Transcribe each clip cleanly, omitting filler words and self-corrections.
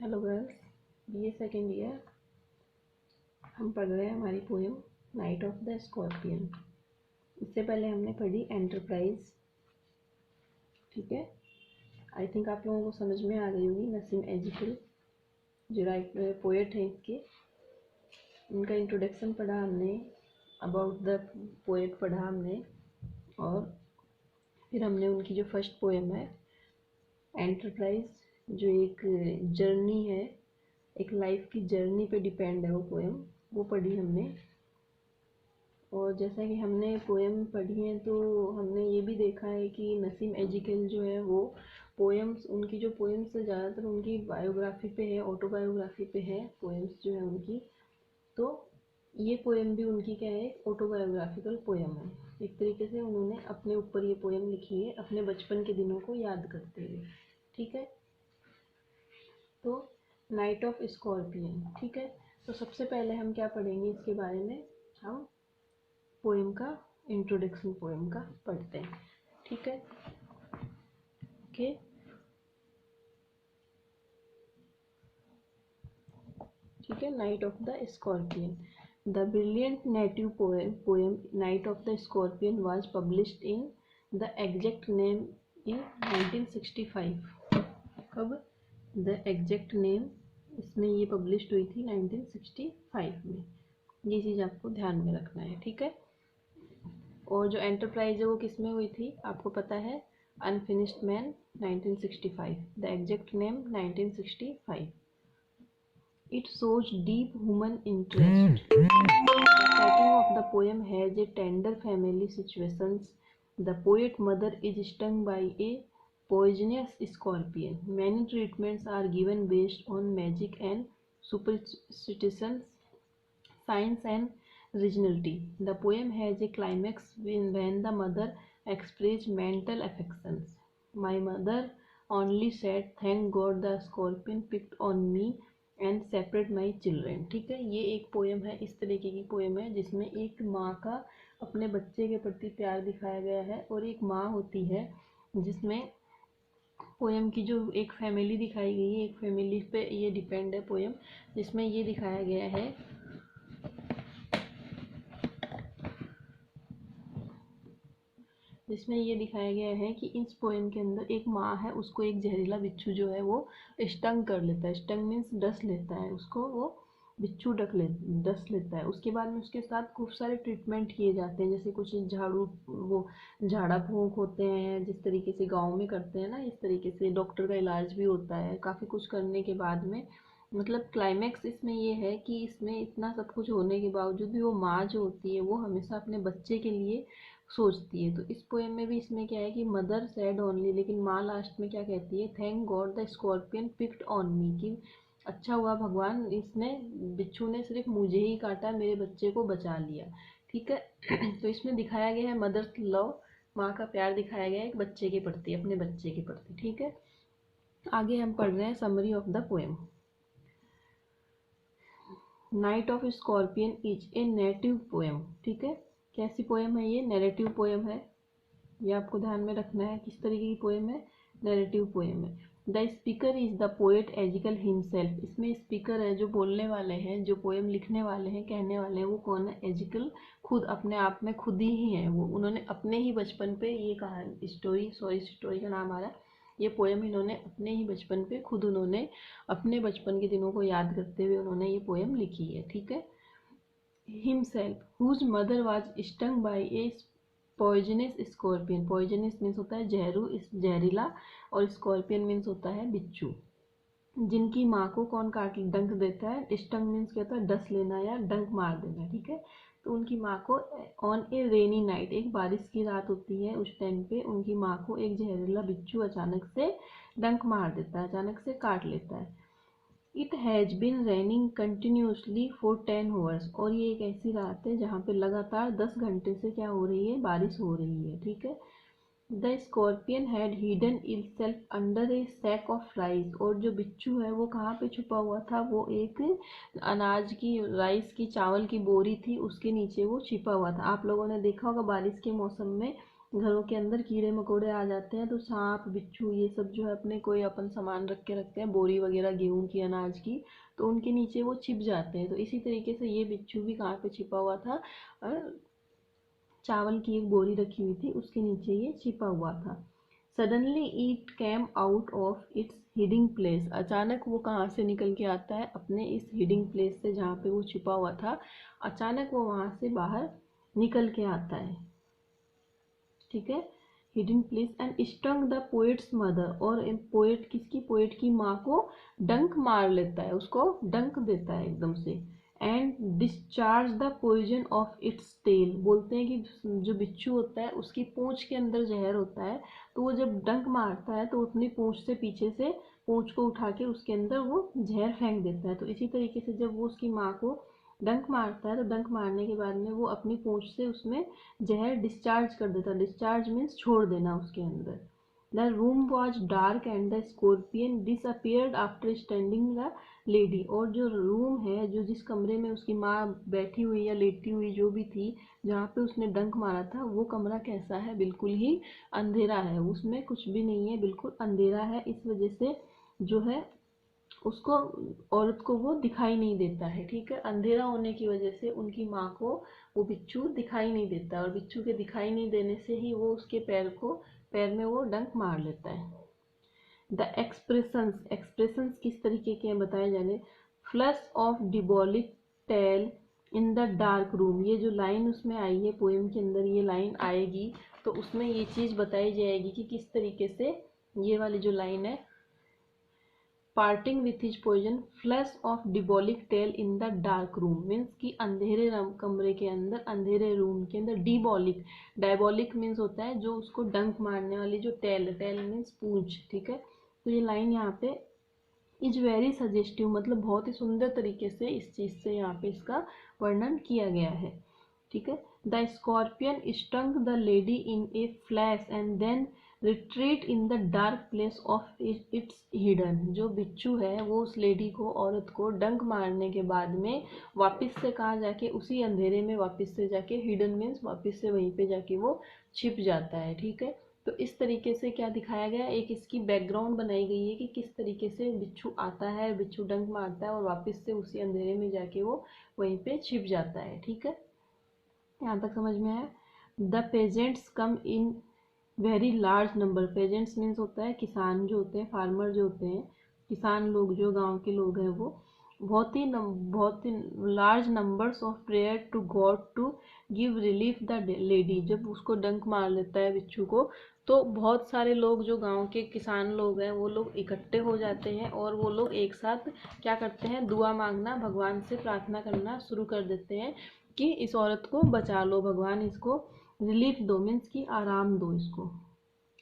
Hello girls, BA second year. हम पढ़ रहे हैं हमारी poem night of the scorpion. इससे पहले हमने पढ़ी एंटरप्राइज। ठीक है, आई थिंक आप लोगों को समझ में आ गई होगी। नसीम एजिकल जो पोएट हैं इसके, उनका इंट्रोडक्शन पढ़ा हमने, अबाउट द पोएट पढ़ा हमने, और फिर हमने उनकी जो फर्स्ट पोएम है एंटरप्राइज, जो एक जर्नी है, एक लाइफ की जर्नी पे डिपेंड है वो पोएम, वो पढ़ी हमने। और जैसा कि हमने पोएम पढ़ी है तो हमने ये भी देखा है कि नसीम एजिकल जो है वो पोएम्स, उनकी जो पोएम्स ज़्यादातर उनकी बायोग्राफी पे है, ऑटोबायोग्राफी पे है पोएम्स जो है उनकी। तो ये पोएम भी उनकी क्या है, ऑटोबायोग्राफिकल पोएम है। एक तरीके से उन्होंने अपने ऊपर ये पोएम लिखी है, अपने बचपन के दिनों को याद करते हुए। ठीक है, तो नाइट ऑफ स्कॉर्पियन। ठीक है, तो सबसे पहले हम क्या पढ़ेंगे इसके बारे में, हम पोएम का इंट्रोडक्शन पोएम का पढ़ते हैं। ठीक है, ओके। ठीक है, night of the scorpion. The brilliant native poem night of the scorpion was published in the exact name in 1965। कब? द एग्जैक्ट नेम इसमें ये पब्लिश्ड हुई थी 1965 में। ये चीज़ आपको ध्यान में रखना है। ठीक है, और जो एंटरप्राइज है वो किस में हुई थी आपको पता है, unfinished man 1965, the exact name 1965। It shows deep human interest. The setting of the poem has a tender family situations. The poet mother is stung by a poisonous scorpion. Many treatments are given based on magic and superstitions, science and regionality. The poem has a climax when the mother expresses mental affections. My mother only said, "Thank God the scorpion picked on me and separate my children". ठीक है, ये एक poem है, इस तरीके की poem है जिसमें एक माँ का अपने बच्चे के प्रति प्यार दिखाया गया है, और एक माँ होती है जिसमें पोएम की जो एक फैमिली दिखाई गई है, एक फैमिली पे ये डिपेंड है पोएम, जिसमें ये दिखाया गया है कि इस पोएम के अंदर एक माँ है, उसको एक जहरीला बिच्छू जो है वो स्टंग कर लेता है। स्टंग मीन्स डस लेता है उसको, वो बिच्छू डस लेता है। उसके बाद में उसके साथ खूब सारे ट्रीटमेंट किए जाते हैं, जैसे कुछ वो झाड़ा फूंक होते हैं, जिस तरीके से गाँव में करते हैं ना, इस तरीके से डॉक्टर का इलाज भी होता है। काफ़ी कुछ करने के बाद में, मतलब क्लाइमैक्स इसमें ये है कि इसमें इतना सब कुछ होने के बावजूद भी वो माँ जो होती है वो हमेशा अपने बच्चे के लिए सोचती है। तो इस पोएम में भी इसमें क्या है कि मदर सैड ओनली, लेकिन माँ लास्ट में क्या कहती है, "thank God the scorpion picked on me", कि अच्छा हुआ भगवान, इसने बिच्छू ने सिर्फ मुझे ही काटा, मेरे बच्चे को बचा लिया। ठीक है तो इसमें दिखाया गया है मदर्स लव, माँ का प्यार दिखाया गया है एक बच्चे के प्रति, अपने बच्चे के प्रति। ठीक है, आगे हम पढ़ रहे हैं summary of the poem. Night of scorpion is a native poem. ठीक है, कैसी पोएम है ये, नैरेटिव पोएम है। ये आपको ध्यान में रखना है, किस तरीके की पोएम है, नैरेटिव पोएम है। The speaker is the poet Ezekiel himself. इसमें स्पीकर है, जो बोलने वाले हैं, जो पोएम लिखने वाले हैं, कहने वाले हैं, वो कौन है, एजिकल, खुद अपने आप में खुद ही है वो। उन्होंने अपने ही बचपन पे ये कहा, स्टोरी का नाम आ रहा है, ये पोएम इन्होंने अपने ही बचपन पे खुद, उन्होंने अपने बचपन के दिनों को याद करते हुए उन्होंने ये पोएम लिखी है। ठीक है, himself whose mother was stung by a poisonous scorpion। poisonous means होता है जहरीला, और स्कॉर्पियन मीन्स होता है बिच्छू। जिनकी माँ को कौन काट डंक देता है, स्टंग मीन्स क्या होता है, डस लेना या डंक मार देना। ठीक है, तो उनकी माँ को ऑन ए रेनी नाइट, एक बारिश की रात होती है, उस टाइम पे उनकी माँ को एक जहरीला बिच्छू अचानक से डंक मार देता है, अचानक से काट लेता है। It has been raining continuously for 10 hours. और ये एक ऐसी रात है जहाँ पे लगातार 10 घंटे से क्या हो रही है, बारिश हो रही है। ठीक है, the scorpion had hidden itself under a sack of rice. और जो बिच्छू है वो कहाँ पे छुपा हुआ था, वो एक अनाज की, चावल की बोरी थी, उसके नीचे वो छिपा हुआ था। आप लोगों ने देखा होगा बारिश के मौसम में घरों के अंदर कीड़े मकोड़े आ जाते हैं तो सांप बिच्छू ये सब जो है अपने कोई अपन सामान रख के रखते हैं, बोरी वगैरह गेहूं की अनाज की, तो उनके नीचे वो छिप जाते हैं। तो इसी तरीके से ये बिच्छू भी कहाँ पे छिपा हुआ था, चावल की एक बोरी रखी हुई थी उसके नीचे ये छिपा हुआ था। Suddenly it came out of its hiding place, अचानक वो कहाँ से निकल के आता है, अपने इस हिडिंग प्लेस से जहाँ पे वो छिपा हुआ था, अचानक वो वहाँ से बाहर निकल के आता है। ठीक है, hidden place and stung the poets mother, और पोएट किसकी, पोएट की माँ को डंक मार लेता है, उसको डंक देता है एकदम से। And discharge the poison of its tail, बोलते हैं कि जो बिच्छू होता है उसकी पूंछ के अंदर जहर होता है, तो वो जब डंक मारता है तो अपनी पूंछ से पीछे से पूंछ को उठा के उसके अंदर वो जहर फेंक देता है। तो इसी तरीके से जब वो उसकी माँ को डंक मारता है तो डंक मारने के बाद में वो अपनी पूंछ से उसमें जहर डिस्चार्ज कर देता है। डिस्चार्ज मीन्स छोड़ देना उसके अंदर। The room was dark and the scorpion disappeared after standing the lady, और जो रूम है, जो जिस कमरे में उसकी माँ बैठी हुई या लेटी हुई जो भी थी, जहाँ पे उसने डंक मारा था, वो कमरा कैसा है, बिल्कुल ही अंधेरा है, उसमें कुछ भी नहीं है, बिल्कुल अंधेरा है। इस वजह से जो है उसको, औरत को वो दिखाई नहीं देता है। ठीक है, अंधेरा होने की वजह से उनकी माँ को वो बिच्छू दिखाई नहीं देता, और बिच्छू के दिखाई नहीं देने से ही वो उसके पैर में वो डंक मार लेता है। द एक्सप्रेशंस, एक्सप्रेशंस किस तरीके के हैं बताए जाने। Flash of diabolic tail in the dark room, ये जो लाइन उसमें आई है पोएम के अंदर, ये लाइन आएगी तो उसमें ये चीज़ बताई जाएगी कि किस तरीके से ये वाली जो लाइन है, parting with his poison flash of diabolic tail in the dark room, means कि अंधेरे कमरे के अंदर, अंधेरे रूम के अंदर। डिबोलिक, डायबोलिक मीन्स होता है जो उसको डंक मारने वाली जो टेल, टेल मीन्स पूंछ। ठीक है, तो ये लाइन यहाँ पे इज वेरी सजेस्टिव, मतलब बहुत ही सुंदर तरीके से इस चीज़ से यहाँ पे इसका वर्णन किया गया है। ठीक है, the scorpion stung the lady in a flash and then retreat in the dark place of its hidden, जो बिच्छू है वो उस लेडी को, औरत को डंक मारने के बाद में वापस से कहाँ जाके, उसी अंधेरे में वापस से जाके, हिडन मीन्स वापस से वहीं पे जाके वो छिप जाता है। ठीक है, तो इस तरीके से क्या दिखाया गया, एक इसकी बैकग्राउंड बनाई गई है कि किस तरीके से बिच्छू आता है, बिच्छू डंक मारता है और वापस से उसी अंधेरे में जाके वो वहीं पे छिप जाता है। ठीक है, यहाँ तक समझ में आया। The pageants come in very large number, pageants means होता है किसान जो होते हैं, फार्मर जो होते हैं, किसान लोग जो गांव के लोग हैं, वो बहुत ही large numbers of prayer to god to give relief the lady, जब उसको डंक मार लेता है बिच्छू को, तो बहुत सारे लोग जो गांव के किसान लोग हैं वो लोग इकट्ठे हो जाते हैं और वो लोग एक साथ क्या करते हैं, दुआ मांगना, भगवान से प्रार्थना करना शुरू कर देते हैं कि इस औरत को बचा लो, भगवान इसको रिलीफ दो, मीन्स कि आराम दो इसको।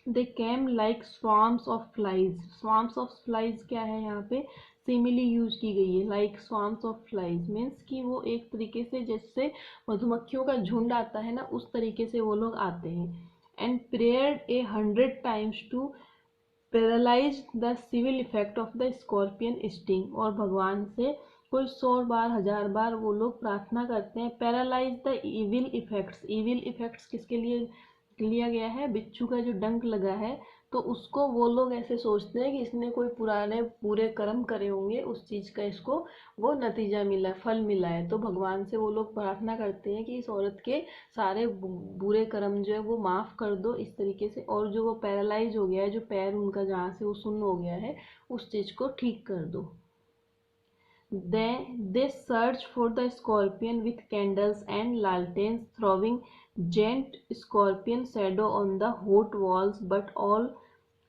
They came like swarms of flies, swarms of flies क्या है, यहाँ पे सिमिली यूज की गई है। Like swarms of flies means कि वो एक तरीके से जैसे मधुमक्खियों का झुंड आता है ना, उस तरीके से वो लोग आते हैं। And prayed 100 times to paralyse the civil effect of the scorpion sting, और भगवान से कोई 100 बार 1000 बार वो लोग प्रार्थना करते हैं। Paralyse the evil effects, evil effects किसके लिए लिया गया है, बिच्छू का जो डंक लगा है, तो उसको वो लोग ऐसे सोचते हैं कि इसने कोई पुराने बुरे कर्म करे होंगे, उस चीज़ का इसको वो नतीजा मिला, फल मिला है। तो भगवान से वो लोग प्रार्थना करते हैं कि इस औरत के सारे बुरे कर्म जो है वो माफ़ कर दो इस तरीके से, और जो वो पैरालाइज हो गया है, जो पैर उनका जहाँ से वो सुन्न हो गया है, उस चीज़ को ठीक कर दो। They search for the scorpion with candles and lanterns, throwing giant scorpion shadow on the hot walls, but all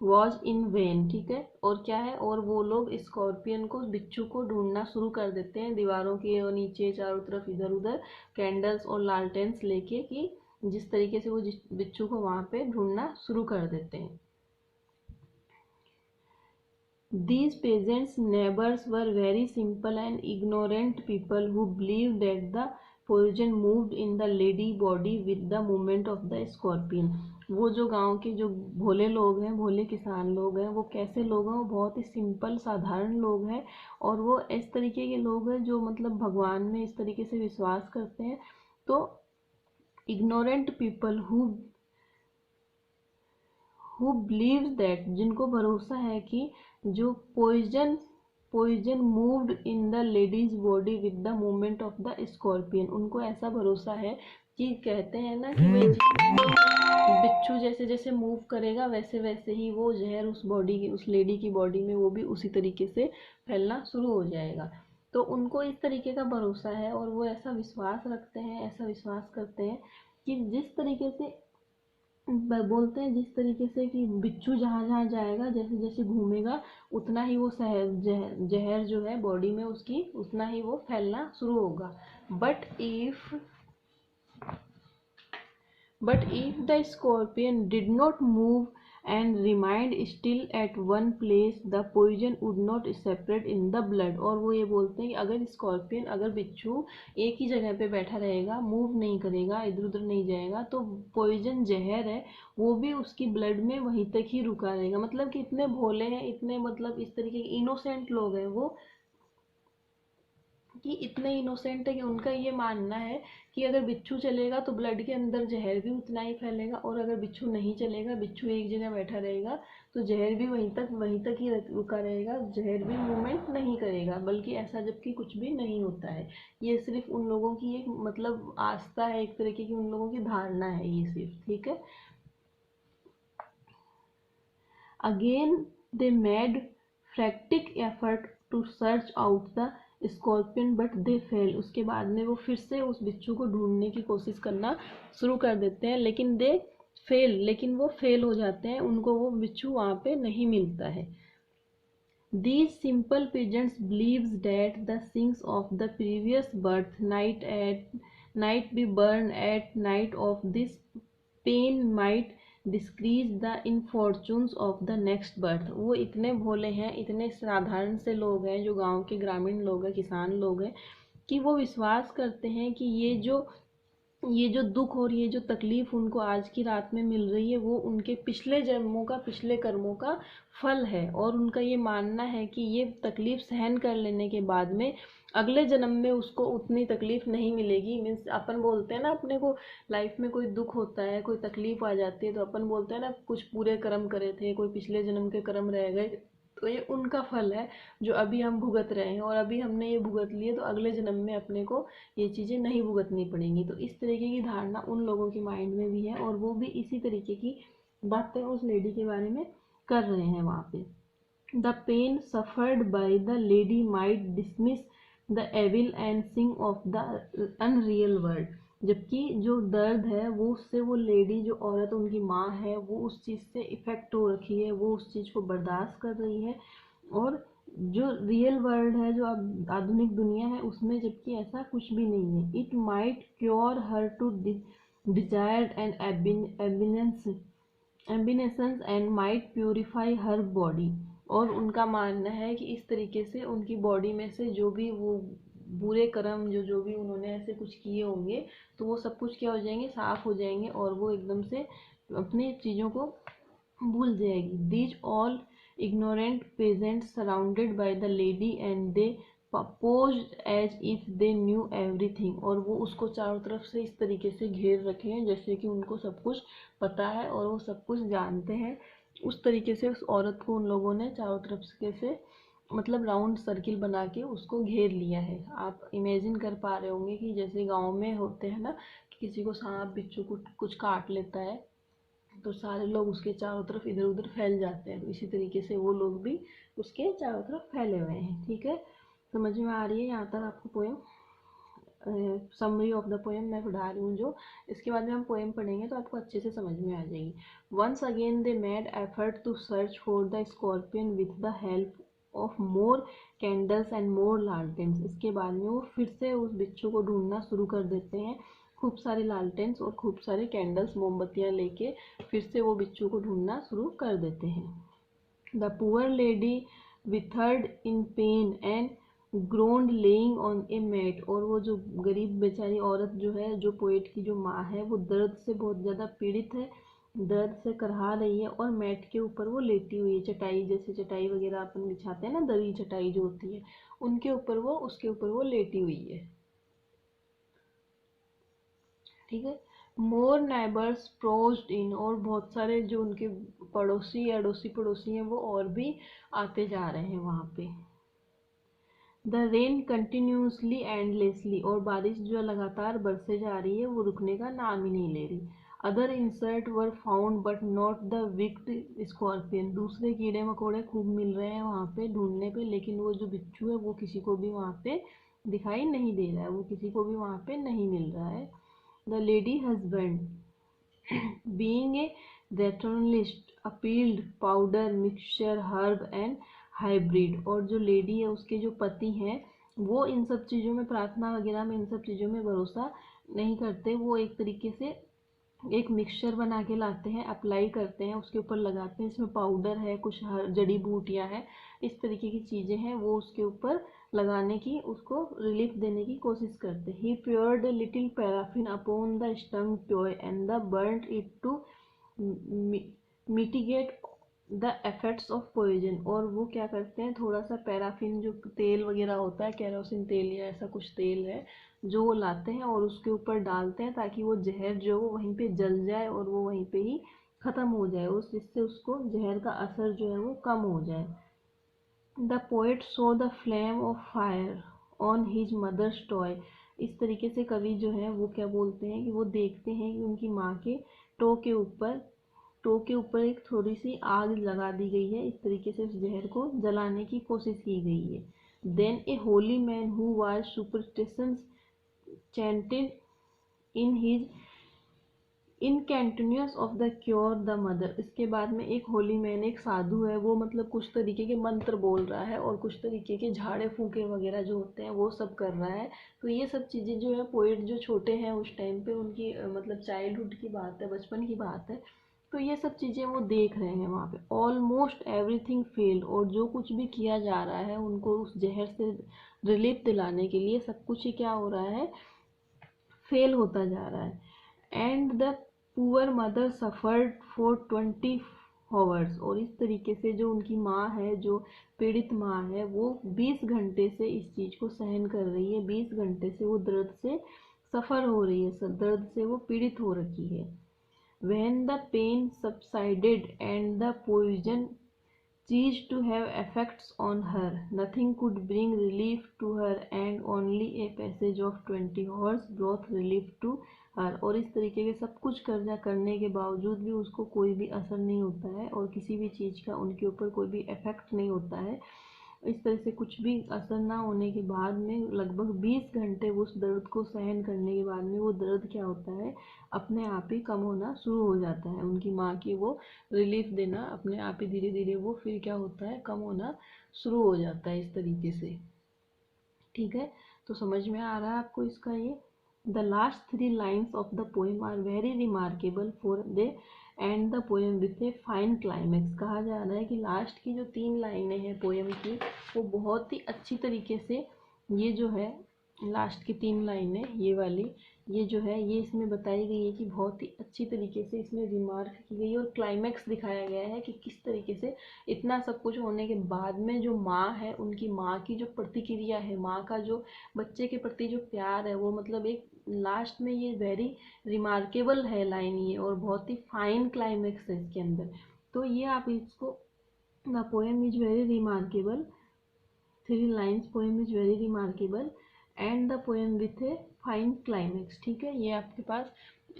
was in vain। ठीक है, और क्या है, और वो लोग स्कॉर्पियन को, बिच्छू को ढूंढना शुरू कर देते हैं दीवारों के नीचे चारों तरफ, इधर उधर कैंडल्स और लालटेन्स लेके, कि जिस तरीके से वो बिच्छू को वहाँ पे ढूंढना शुरू कर देते हैं। These peasants' neighbors were very simple and ignorant people who believed that the poison moved in the lady body with the movement of the scorpion। वो जो गांव के जो भोले लोग हैं, भोले किसान लोग हैं, वो कैसे लोग हैं, वो बहुत ही सिंपल साधारण लोग हैं, और वो इस तरीके के लोग हैं जो मतलब भगवान में इस तरीके से विश्वास करते हैं। तो ignorant people who who believes that, जिनको भरोसा है कि जो poison moved in the lady's body with the movement of the scorpion, उनको ऐसा भरोसा है कि कहते हैं ना कि भाई बिच्छू जैसे जैसे मूव करेगा वैसे वैसे ही वो जहर उस बॉडी की, उस लेडी की बॉडी में वो भी उसी तरीके से फैलना शुरू हो जाएगा। तो उनको इस तरीके का भरोसा है और वो ऐसा विश्वास रखते हैं, ऐसा विश्वास करते हैं कि जिस तरीके से बोलते हैं, जिस तरीके से कि बिच्छू जहाँ जहाँ जाएगा, जैसे जैसे घूमेगा, उतना ही वो जहर जो है बॉडी में उसकी उतना ही वो फैलना शुरू होगा। But if the scorpion did not move and remained still at one place, the poison would not separate in the blood। और वो ये बोलते हैं कि अगर बिच्छू एक ही जगह पे बैठा रहेगा, मूव नहीं करेगा, इधर उधर नहीं जाएगा, तो पॉइजन जहर है वो भी उसकी ब्लड में वहीं तक ही रुका रहेगा। मतलब कि इतने भोले हैं, इतने मतलब इस तरीके के इनोसेंट लोग हैं वो, कि इतने इनोसेंट है कि उनका ये मानना है कि अगर बिच्छू चलेगा तो ब्लड के अंदर जहर भी उतना ही फैलेगा, और अगर बिच्छू नहीं चलेगा, बिच्छू एक जगह बैठा रहेगा, तो जहर भी वहीं तक ही रुका रहेगा, जहर भी मूवमेंट नहीं करेगा, बल्कि ऐसा जबकि कुछ भी नहीं होता है। ये सिर्फ उन लोगों की एक मतलब आस्था है, एक तरीके की उन लोगों की धारणा है ये सिर्फ, ठीक है। Again they made frantic effort to search out the scorpion but they fail. उसके बाद में वो फिर से उस बिच्छू को ढूंढने की कोशिश करना शुरू कर देते हैं, लेकिन वो फेल हो जाते हैं, उनको वो बिच्छू वहाँ पे नहीं मिलता है। These simple pigeons believes that the sins of the previous birth night be burned at night of this pain might decrease the misfortunes of the next birth. वो इतने भोले हैं, इतने साधारण से लोग हैं, जो गांव के ग्रामीण लोग हैं, किसान लोग हैं, कि वो विश्वास करते हैं कि ये जो दुख और ये जो तकलीफ उनको आज की रात में मिल रही है, वो उनके पिछले जन्मों का, पिछले कर्मों का फल है। और उनका ये मानना है कि ये तकलीफ सहन कर लेने के बाद में अगले जन्म में उसको उतनी तकलीफ नहीं मिलेगी। मीन्स अपन बोलते हैं ना, अपने को लाइफ में कोई दुख होता है, कोई तकलीफ आ जाती है, तो अपन बोलते हैं ना कुछ पूरे कर्म करे थे, कोई पिछले जन्म के कर्म रह गए, तो ये उनका फल है जो अभी हम भुगत रहे हैं, और अभी हमने ये भुगत लिए तो अगले जन्म में अपने को ये चीज़ें नहीं भुगतनी पड़ेंगी। तो इस तरीके की धारणा उन लोगों के माइंड में भी है, और वो भी इसी तरीके की बातें उस लेडी के बारे में कर रहे हैं वहाँ पे। The pain suffered by the lady might dismiss the evil and sing of the unreal world. जबकि जो दर्द है वो उससे वो लेडी, जो औरत उनकी माँ है, वो उस चीज़ से इफ़ेक्ट हो रखी है, वो उस चीज़ को बर्दाश्त कर रही है, और जो रियल वर्ल्ड है, जो आधुनिक दुनिया है, उसमें जबकि ऐसा कुछ भी नहीं है। It might cure her to desired and ambitions and might purify her body. और उनका मानना है कि इस तरीके से उनकी बॉडी में से जो भी वो बुरे कर्म, जो भी उन्होंने ऐसे कुछ किए होंगे, तो वो सब कुछ क्या हो जाएंगे, साफ हो जाएंगे, और वो एकदम से अपनी चीज़ों को भूल जाएगी। These all ignorant peasants surrounded by the lady and they posed as if they knew everything। और वो उसको चारों तरफ से इस तरीके से घेर रखे हैं जैसे कि उनको सब कुछ पता है और वो सब कुछ जानते हैं। उस तरीके से उस औरत को उन लोगों ने चारों तरफ से मतलब राउंड सर्किल बना के उसको घेर लिया है। आप इमेजिन कर पा रहे होंगे कि जैसे गांव में होते हैं ना कि किसी को सांप बिच्छू कुछ काट लेता है, तो सारे लोग उसके चारों तरफ इधर उधर फैल जाते हैं, तो इसी तरीके से वो लोग भी उसके चारों तरफ फैले हुए हैं। ठीक है, समझ में आ रही है यहाँ तक आपको poem? Summary of the poem मैं पढ़ा रही हूँ जो, इसके बाद में हम पोएम पढ़ेंगे तो आपको अच्छे से समझ में आ जाएगी। Once again they made effort to search for the scorpion with the help of more candles and more lanterns. इसके बाद में वो फिर से उस बिच्छू को ढूंढना शुरू कर देते हैं, खूब सारे लालटेन्स और खूब सारे कैंडल्स, मोमबत्तियाँ लेके फिर से वो बिच्छू को ढूंढना शुरू कर देते हैं। The poor lady withered in pain and groaned lying on a mat. और वो जो गरीब बेचारी औरत जो है, जो पोएट की जो माँ है, वो दर्द से बहुत ज़्यादा पीड़ित है, दर्द से करहा रही है, और मैट के ऊपर वो लेटी हुई है। चटाई, जैसे चटाई वगैरह अपन बिछाते हैं ना, दरी चटाई जो होती है, उसके ऊपर वो लेटी हुई है। ठीक है, मोर नाइबर्स प्रोज्ड इन, और बहुत सारे जो उनके पड़ोसी अड़ोसी पड़ोसी हैं वो और भी आते जा रहे हैं वहाँ पे। द रेन कंटिन्यूसली एंडलेसली, और बारिश जो लगातार बरसे जा रही है वो रुकने का नाम ही नहीं ले रही। Other insect were found but not the wicked scorpion, दूसरे कीड़े मकोड़े खूब मिल रहे हैं वहाँ पे ढूंढने पे, लेकिन वो जो बिच्छू है वो किसी को भी वहाँ पे दिखाई नहीं दे रहा है, वो किसी को भी वहाँ पे नहीं मिल रहा है। The lady husband being a rationalist appealed powder mixture herb and hybrid, और जो लेडी है उसके जो पति हैं वो इन सब चीज़ों में, प्रार्थना वगैरह में इन सब चीज़ों में भरोसा नहीं करते। वो एक तरीके से एक मिक्सचर बना के लाते हैं, अप्लाई करते हैं, उसके ऊपर लगाते हैं, इसमें पाउडर है, कुछ जड़ी बूटियां हैं, इस तरीके की चीज़ें हैं, वो उसके ऊपर लगाने की, उसको रिलीफ देने की कोशिश करते हैं। He poured a little paraffin upon the stung toe and the burnt it to mitigate the effects of poison, और वो क्या करते हैं, थोड़ा सा पैराफिन जो तेल वगैरह होता है, कैरोसिन तेल या ऐसा कुछ तेल है जो वो लाते हैं और उसके ऊपर डालते हैं ताकि वो जहर जो वो वहीं पे जल जाए और वो वहीं पे ही ख़त्म हो जाए, उस जिससे उसको जहर का असर जो है वो कम हो जाए। The poet saw the flame of fire on his mother's toe, इस तरीके से कवि जो है वो क्या बोलते हैं कि वो देखते हैं कि उनकी माँ के टो के ऊपर एक थोड़ी सी आग लगा दी गई है, इस तरीके से उस जहर को जलाने की कोशिश की गई है। Then a holy man who was superstitions chanted in his incantations of the cure the mother, इसके बाद में एक होली मैन, एक साधु है, वो मतलब कुछ तरीके के मंत्र बोल रहा है और कुछ तरीके के झाड़े फूके वगैरह जो होते हैं वो सब कर रहा है। तो ये सब चीज़ें जो है पोएट जो छोटे हैं उस टाइम पे उनकी मतलब चाइल्डहुड की बात है, बचपन की बात है, तो ये सब चीज़ें वो देख रहे हैं वहाँ पे। ऑलमोस्ट एवरीथिंग फेल्ड, और जो कुछ भी किया जा रहा है उनको उस जहर से रिलीफ दिलाने के लिए सब कुछ ही क्या हो रहा है, फेल होता जा रहा है। And the poor mother suffered for 20 hours, और इस तरीके से जो उनकी माँ है, जो पीड़ित माँ है, वो 20 घंटे से इस चीज़ को सहन कर रही है, 20 घंटे से वो दर्द से सफ़र हो रही है, दर्द से वो पीड़ित हो रखी है। When the pain subsided and the poison ceased to have effects on her, nothing could bring relief to her and only a passage of 20 hours brought relief to her, और इस तरीके के सब कुछ करने के बावजूद भी उसको कोई भी असर नहीं होता है और किसी भी चीज़ का उनके ऊपर कोई भी इफेक्ट नहीं होता है। इस तरह से कुछ भी असर ना होने के बाद में लगभग 20 घंटे उस दर्द को सहन करने के बाद में वो दर्द क्या होता है, अपने आप ही कम होना शुरू हो जाता है। उनकी माँ की वो रिलीफ देना अपने आप ही धीरे धीरे वो फिर क्या होता है, कम होना शुरू हो जाता है इस तरीके से। ठीक है, तो समझ में आ रहा है आपको इसका ये। The last 3 lines of the poem are very remarkable for they end the poem with a fine climax, कहा जा रहा है कि लास्ट की जो 3 लाइनें हैं पोएम की वो बहुत ही अच्छी तरीके से, ये जो है लास्ट की 3 लाइनें ये वाली, ये जो है ये इसमें बताई गई है कि बहुत ही अच्छी तरीके से इसमें रिमार्क की गई है और क्लाइमेक्स दिखाया गया है कि किस तरीके से इतना सब कुछ होने के बाद में जो माँ है, उनकी माँ की जो प्रतिक्रिया है, माँ का जो बच्चे के प्रति जो प्यार है, वो मतलब एक लास्ट में ये वेरी रिमार्केबल है लाइन ये, और बहुत ही फाइन क्लाइमेक्स है इसके अंदर। तो ये आप इसको, the poem is very remarkable, 3 lines poem is very remarkable and the poem with a fine climax. ठीक है, ये आपके पास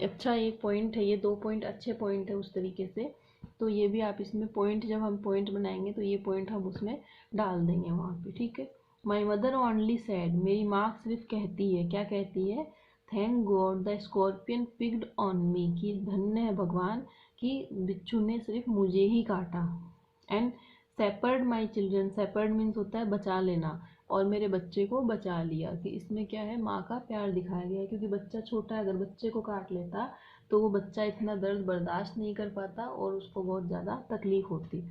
अच्छा एक पॉइंट है, ये 2 पॉइंट अच्छे पॉइंट है उस तरीके से। तो ये भी आप इसमें पॉइंट, जब हम पॉइंट बनाएंगे तो ये पॉइंट हम उसमें डाल देंगे वहाँ पे। ठीक है, माई मदर ओनली सैड, मेरी माँ सिर्फ कहती है, क्या कहती है, thank God the scorpion पिग्ड on me, कि धन्य है भगवान कि बिच्छू ने सिर्फ मुझे ही काटा। And shepherd my children, shepherd means होता है बचा लेना, और मेरे बच्चे को बचा लिया, कि इसमें क्या है, माँ का प्यार दिखाया गया है, क्योंकि बच्चा छोटा है, अगर बच्चे को काट लेता तो वो बच्चा इतना दर्द बर्दाश्त नहीं कर पाता और उसको बहुत ज़्यादा तकलीफ होती।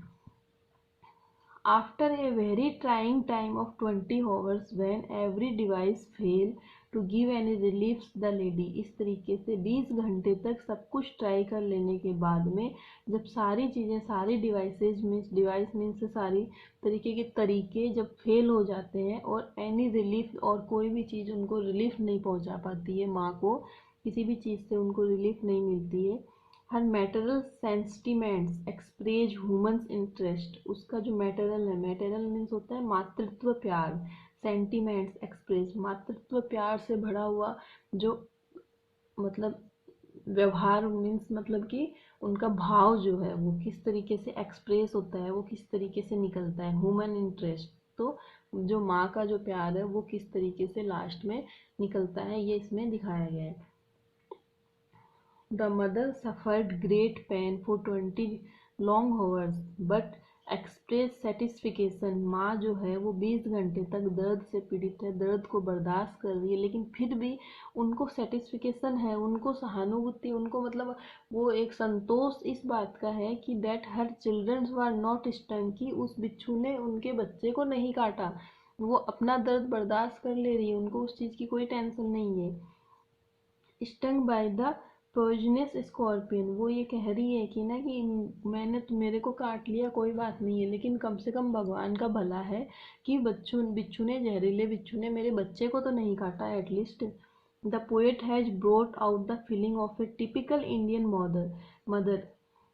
After a very trying time of 20 hours when every device failed to give any relief the lady, इस तरीके से 20 घंटे तक सब कुछ ट्राई कर लेने के बाद में जब सारी चीज़ें, सारी डिवाइस मीन्स से सारी तरीके के तरीके जब फेल हो जाते हैं और एनी रिलीफ और कोई भी चीज़ उनको रिलीफ नहीं पहुंचा पाती है माँ को, किसी भी चीज़ से उनको रिलीफ नहीं मिलती है। Her maternal sentiments express humans interest, उसका जो मैटरल है, मैटरल मीन्स होता है मातृत्व प्यार, सेंटिमेंट्स एक्सप्रेस मातृत्व प्यार से भरा हुआ जो मतलब व्यवहार मीन्स मतलब कि उनका भाव जो है वो किस तरीके से एक्सप्रेस होता है, वो किस तरीके से निकलता है, ह्यूमन इंटरेस्ट। तो जो माँ का जो प्यार है वो किस तरीके से लास्ट में निकलता है ये इसमें दिखाया गया है। The mother suffered great pain for 20 long hours but expressed satisfaction। माँ जो है वो 20 घंटे तक दर्द से पीड़ित है, दर्द को बर्दाश्त कर रही है, लेकिन फिर भी उनको सेटिस्फिकेशन है, उनको सहानुभूति, उनको मतलब वो एक संतोष इस बात का है कि that her childrens were not stung, कि उस बिच्छू ने उनके बच्चे को नहीं काटा, वो अपना दर्द बर्दाश्त कर ले रही है, उनको उस चीज़ की कोई टेंशन नहीं है। Stung by the poisonous scorpion, वो ये कह रही है कि ना कि मैंने तो मेरे को काट लिया कोई बात नहीं है, लेकिन कम से कम भगवान का भला है कि बिच्छू ने, जहरीले बिच्छू ने मेरे बच्चे को तो नहीं काटा at least. The poet has brought out the feeling of A typical Indian mother.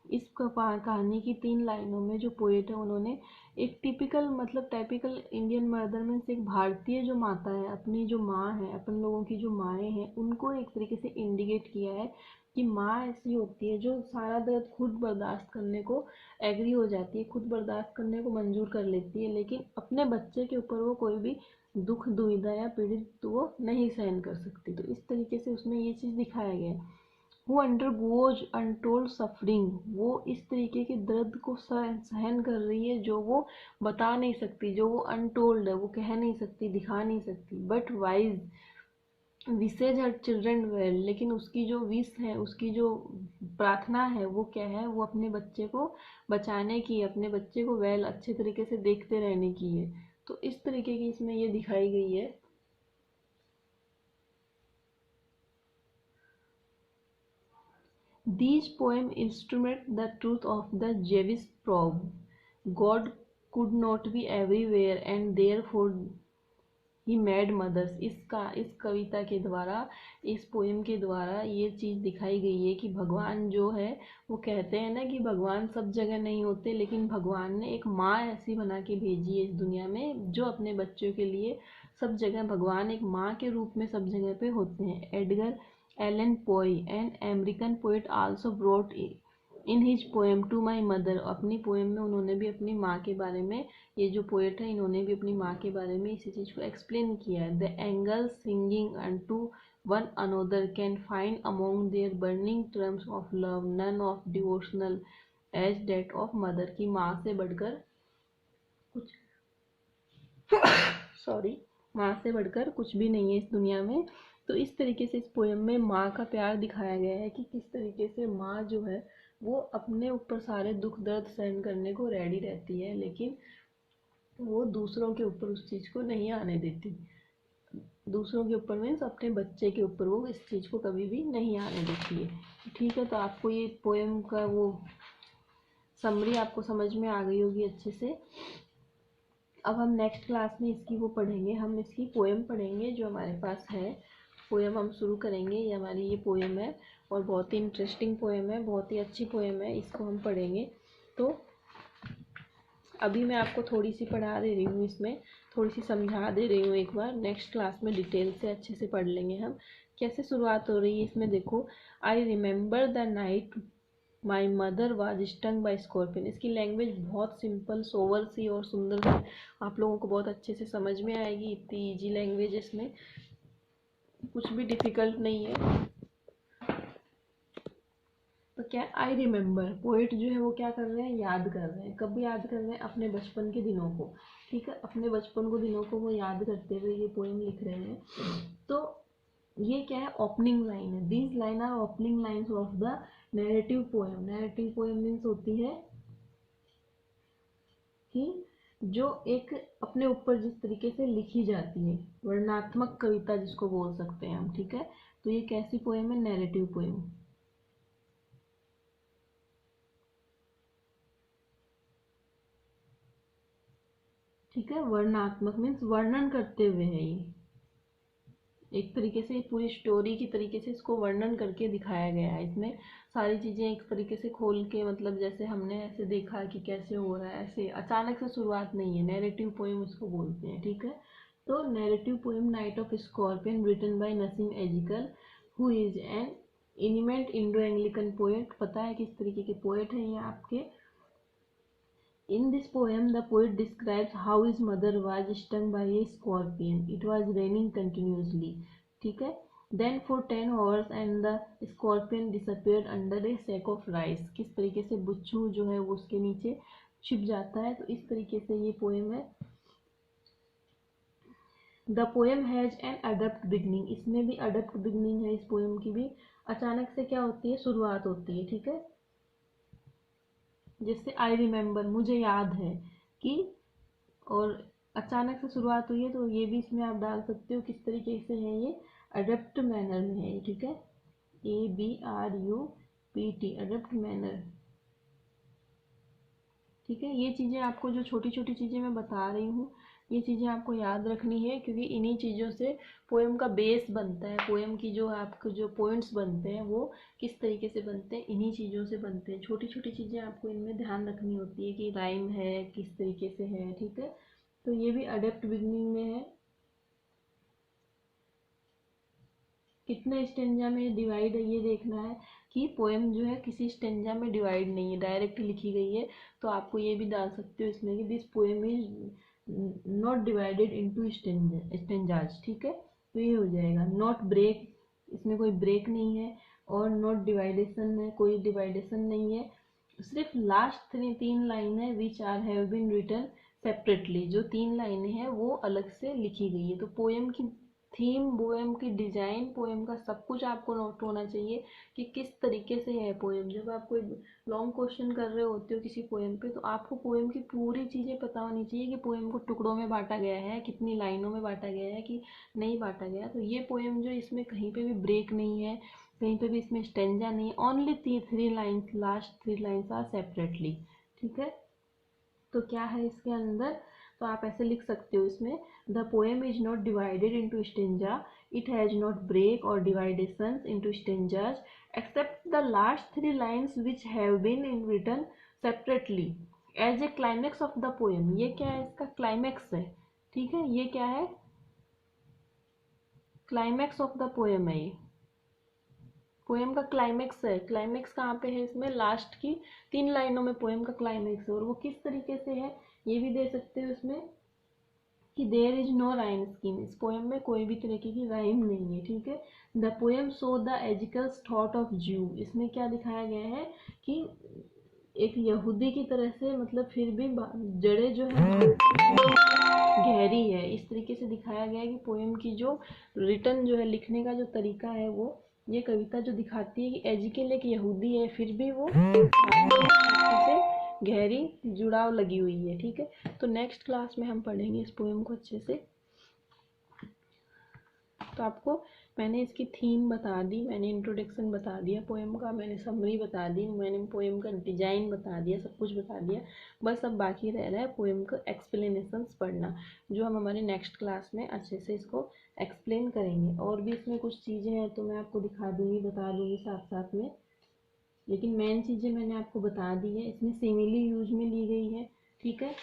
इस कहानी की 3 लाइनों में जो पोएट है उन्होंने एक टिपिकल मतलब टाइपिकल इंडियन मदर मीन्स एक भारतीय जो माता है, अपनी जो माँ है, अपन लोगों की जो माएँ हैं, उनको एक तरीके से इंडिकेट किया है कि माँ ऐसी होती है जो सारा दर्द खुद बर्दाश्त करने को एग्री हो जाती है, खुद बर्दाश्त करने को मंजूर कर लेती है, लेकिन अपने बच्चे के ऊपर वो कोई भी दुख दुविधा या पीड़ित तो वो नहीं सहन कर सकती। तो इस तरीके से उसमें ये चीज़ दिखाया गया है। हु अंडरगोज अनटोल्ड सफरिंग, वो इस तरीके के दर्द को सहन कर रही है जो वो बता नहीं सकती, जो वो अनटोल्ड है, वो कह नहीं सकती, दिखा नहीं सकती। But wise wishes her children well, लेकिन उसकी जो विश है, उसकी जो प्रार्थना है वो क्या है, वो अपने बच्चे को बचाने की, अपने बच्चे को वेल अच्छे तरीके से देखते रहने की है। तो इस तरीके की इसमें ये दिखाई गई है। These poems illustrate the truth of the Jewish proverb, God could not be everywhere and therefore he made mothers. इस कविता के द्वारा, इस पोएम के द्वारा ये चीज़ दिखाई गई है कि भगवान जो है वो कहते हैं ना कि भगवान सब जगह नहीं होते, लेकिन भगवान ने एक माँ ऐसी बना के भेजी है इस दुनिया में जो अपने बच्चों के लिए सब जगह, भगवान एक माँ के रूप में सब जगह पे होते हैं। Edgar Allan Poe an American poet also brought in his poem to my mother, अपनी पोएम में उन्होंने भी अपनी माँ के बारे में, ये जो पोएट है इन्होंने भी अपनी माँ के बारे में इसी चीज़ को एक्सप्लेन किया है। The angel singing unto one another can find among their burning terms of love none of devotional as that of mother, की माँ से बढ़कर कुछ सॉरी माँ से बढ़कर कुछ भी नहीं है इस दुनिया में। तो इस तरीके से इस पोएम में माँ का प्यार दिखाया गया है कि किस तरीके से माँ जो है वो अपने ऊपर सारे दुख दर्द सहन करने को रेडी रहती है, लेकिन वो दूसरों के ऊपर उस चीज़ को नहीं आने देती। दूसरों के ऊपर मीन्स अपने बच्चे के ऊपर वो इस चीज़ को कभी भी नहीं आने देती है। ठीक है, तो आपको ये पोएम का वो समरी आपको समझ में आ गई होगी अच्छे से। अब हम नेक्स्ट क्लास में इसकी वो पढ़ेंगे, हम इसकी पोएम पढ़ेंगे जो हमारे पास है। पोएम हम शुरू करेंगे, ये हमारी ये पोएम है और बहुत ही इंटरेस्टिंग पोएम है, बहुत ही अच्छी पोएम है, इसको हम पढ़ेंगे। तो अभी मैं आपको थोड़ी सी पढ़ा दे रही हूँ, इसमें थोड़ी सी समझा दे रही हूँ, एक बार नेक्स्ट क्लास में डिटेल से अच्छे से पढ़ लेंगे हम। कैसे शुरुआत हो रही है इसमें देखो, I remember the night my mother was stung by scorpion. इसकी लैंग्वेज बहुत सिंपल सोवर सी और सुंदर सी, आप लोगों को बहुत अच्छे से समझ में आएगी, इतनी ईजी लैंग्वेज, इसमें कुछ भी डिफिकल्ट नहीं है। तो क्या आई रिमेंबर, पोएट जो है वो क्या कर रहे हैं, याद कर रहे हैं। कब याद कर रहे हैं, अपने बचपन के दिनों को। ठीक है, अपने बचपन को दिनों को वो याद करते हुए ये पोएम लिख रहे हैं। तो ये क्या है, ओपनिंग लाइन है। These line are opening lines of the narrative poem. Narrative poem means होती है कि जो एक अपने ऊपर जिस तरीके से लिखी जाती है, वर्णनात्मक कविता जिसको बोल सकते हैं हम। ठीक है, तो ये कैसी पोएम है, नैरेटिव पोएम। ठीक है, वर्णनात्मक मीन्स वर्णन करते हुए है ये। एक तरीके से पूरी स्टोरी की तरीके से इसको वर्णन करके दिखाया गया है। इसमें सारी चीज़ें एक तरीके से खोल के, मतलब जैसे हमने ऐसे देखा कि कैसे हो रहा है, ऐसे अचानक से शुरुआत नहीं है। नैरेटिव पोएम उसको बोलते हैं, ठीक है। तो narrative poem night of scorpion written by Nissim Ezekiel, who is an eminent Indo Anglican poet. पता है किस तरीके के पोएट हैं ये आपके। In this poem, the poet describes how his mother was stung by a scorpion. It was raining continuously. ठीक है। Then for 10 hours and the scorpion disappeared under a sack of rice. किस तरीके से बिच्छू जो है वो उसके नीचे छिप जाता है। तो इस तरीके से ये पोएम है। The poem has an adopt beginning. इसमें भी अडप्ट बिगनिंग है इस पोएम की भी। अचानक से क्या होती है, शुरुआत होती है, ठीक है। जैसे आई रिमेम्बर, मुझे याद है कि, और अचानक से शुरुआत हुई है, तो ये भी इसमें आप डाल सकते हो किस तरीके से है ये, अडप्ट मैनर में है, ठीक है। ABRUPT, अडप्ट मैनर, ठीक है। ये चीज़ें आपको, जो छोटी छोटी चीज़ें मैं बता रही हूँ, ये चीज़ें आपको याद रखनी है, क्योंकि इन्हीं चीज़ों से पोएम का बेस बनता है। पोएम की जो आपको जो पॉइंट्स बनते हैं वो किस तरीके से बनते हैं, इन्हीं चीज़ों से बनते हैं। छोटी छोटी चीज़ें आपको इनमें ध्यान रखनी होती है कि राइम है किस तरीके से है, ठीक है। तो ये भी अडेप्ट बिगनिंग में है। कितने स्टेंजा में डिवाइड है ये देखना है, कि पोएम जो है किसी स्टेंजा में डिवाइड नहीं है, डायरेक्ट लिखी गई है। तो आपको ये भी डाल सकते हो इसमें कि this poem is not divided into stanzas, ठीक है। तो ये हो जाएगा। नॉट ब्रेक, इसमें कोई ब्रेक नहीं है। और नॉट डिवाइडेशन है, कोई डिवाइडेशन नहीं है। सिर्फ लास्ट तीन लाइन है, which are have been written separately. जो तीन लाइनें हैं वो अलग से लिखी गई है। तो पोएम की थीम, पोएम की डिजाइन, पोएम का सब कुछ आपको नोट होना चाहिए कि किस तरीके से है पोएम। जब आप कोई लॉन्ग क्वेश्चन कर रहे होते हो किसी पोएम पे, तो आपको पोएम की पूरी चीज़ें पता होनी चाहिए कि पोएम को टुकड़ों में बांटा गया है, कितनी लाइनों में बांटा गया है, कि नहीं बांटा गया। तो ये पोएम जो, इसमें कहीं पे भी ब्रेक नहीं है, कहीं पे भी इसमें स्टेंजा नहीं है। Only three lines, last three lines are separately, ठीक है। तो क्या है इसके अंदर, तो आप ऐसे लिख सकते हो इसमें, the poem is not divided into stanza, it has not break और divisions into stanzas except the last three lines which have been in written separately as a climax of the poem. ये क्या है, इसका climax है, ठीक है। ये क्या है, क्लाइमैक्स ऑफ द पोएम है। ये पोएम का क्लाइमैक्स है। क्लाइमैक्स कहाँ पे है, इसमें लास्ट की तीन लाइनों में पोएम का क्लाइमैक्स है। और वो किस तरीके से है ये भी दे सकते हो इसमें, कि there is no rhyme scheme. इस पोएम में कोई भी तरीके की राइम नहीं है, ठीक है। The poem show the Ezekiel's thought of Jew. इसमें क्या दिखाया गया है कि एक यहूदी की तरह से, मतलब फिर भी जड़ें जो है गहरी है, इस तरीके से दिखाया गया है कि पोएम की जो रिटर्न जो है, लिखने का जो तरीका है, वो ये कविता जो दिखाती है कि एजिकल एक यहूदी है, फिर भी वो से गहरी जुड़ाव लगी हुई है, ठीक है। तो नेक्स्ट क्लास में हम पढ़ेंगे इस पोएम को अच्छे से। तो आपको मैंने इसकी थीम बता दी, मैंने इंट्रोडक्शन बता दिया पोएम का, मैंने समरी बता दी, मैंने पोएम का डिजाइन बता दिया, सब कुछ बता दिया। बस अब बाकी रह रहा है पोएम का एक्सप्लेनेशंस पढ़ना, जो हम हमारे नेक्स्ट क्लास में अच्छे से इसको एक्सप्लेन करेंगे। और भी इसमें कुछ चीज़ें हैं तो मैं आपको दिखा दूँगी, बता दूँगी साथ साथ में, लेकिन मेन चीज़ें मैंने आपको बता दी है। इसमें सिमिली यूज में ली गई है, ठीक है।